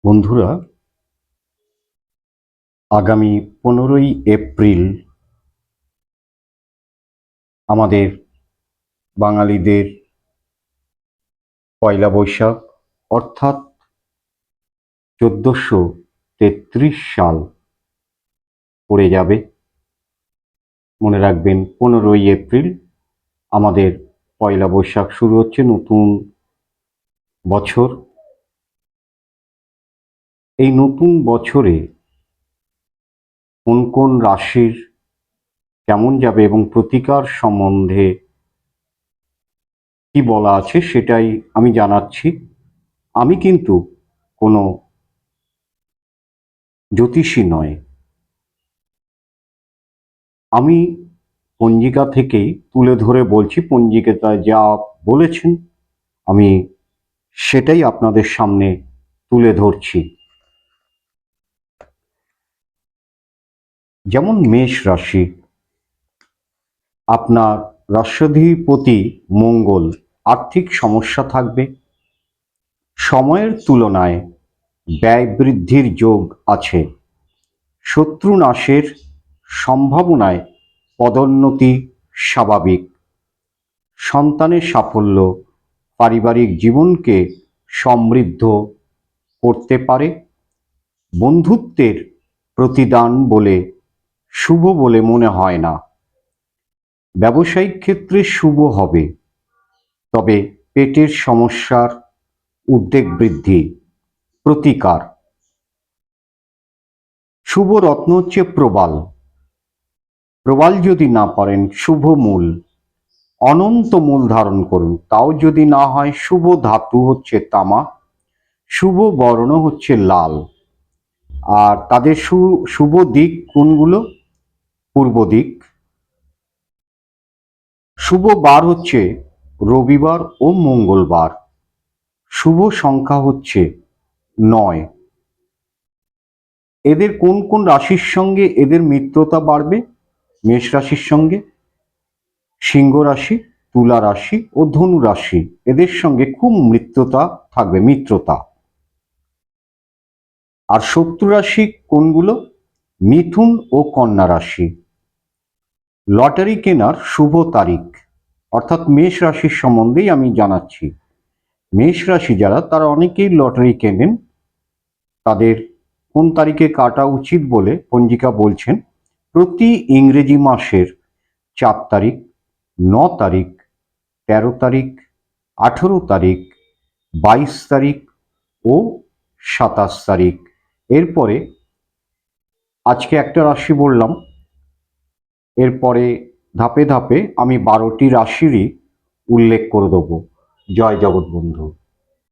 বন্ধুরা, আগামী 15ই এপ্রিল আমাদের বাঙালিদের পয়লা বৈশাখ, অর্থাৎ 1433 সাল পড়ে যাবে। মনে রাখবেন, 15ই এপ্রিল আমাদের পয়লা বৈশাখ শুরু হচ্ছে, নতুন বছর। এই নতুন বছরে কোন কোন রাশির কেমন যাবে এবং প্রতিকার সম্বন্ধে কি বলা আছে সেটাই আমি জানাচ্ছি। আমি কিন্তু কোনো জ্যোতিষী নয়, আমি পঞ্জিকা থেকেই তুলে ধরে বলছি। পঞ্জিকাটা যা বলেছেন আমি সেটাই আপনাদের সামনে তুলে ধরছি। যেমন মেষ রাশি, আপনার রাশিধিপতি মঙ্গল, আর্থিক সমস্যা থাকবে। সময়ের তুলনায় ব্যয় বৃদ্ধির যোগ আছে। শত্রু নাশের সম্ভাবনায় পদোন্নতি স্বাভাবিক। সন্তানের সাফল্য পারিবারিক জীবনকে সমৃদ্ধ করতে পারে। বন্ধুত্বের প্রতিদান বলে শুভ বলে মনে হয় না। ব্যবসায়িক ক্ষেত্রে শুভ হবে, তবে পেটের সমস্যার উদ্বেগ বৃদ্ধি। প্রতিকার: শুভ রত্ন হচ্ছে প্রবাল। প্রবাল যদি না পারেন, শুভ মূল, অনন্ত মূল ধারণ করুন। তাও যদি না হয়, শুভ ধাতু হচ্ছে তামা, শুভ বর্ণ হচ্ছে লাল। আর তাদের শুভ দিক কোনগুলো? পূর্ব দিক। শুভ বার হচ্ছে রবিবার ও মঙ্গলবার। শুভ সংখ্যা হচ্ছে 9। এদের কোন কোন রাশির সঙ্গে এদের মিত্রতা বাড়বে? মেষ রাশির সঙ্গে সিংহ রাশি, তুলা রাশি ও ধনু রাশি, এদের সঙ্গে খুব মিত্রতা। আর শত্রু রাশি কোনগুলো? মিথুন ও কন্যা রাশি। লটারি কেনার শুভ তারিখ, অর্থাৎ মেষ রাশির সম্বন্ধেই আমি জানাচ্ছি। মেষ রাশি যারা, তারা অনেকেই লটারি কেনেন। তাদের কোন তারিখে কাটা উচিত বলে পঞ্জিকা বলছেন? প্রতি ইংরেজি মাসের 4 তারিখ, 9 তারিখ, 13 তারিখ, 18 তারিখ, 22 তারিখ ও 27 তারিখ। এরপরে আজকে একটা রাশি বললাম, এরপরে ধাপে ধাপে আমি 12টি রাশিরই উল্লেখ করে দেব। জয় জগৎ বন্ধু।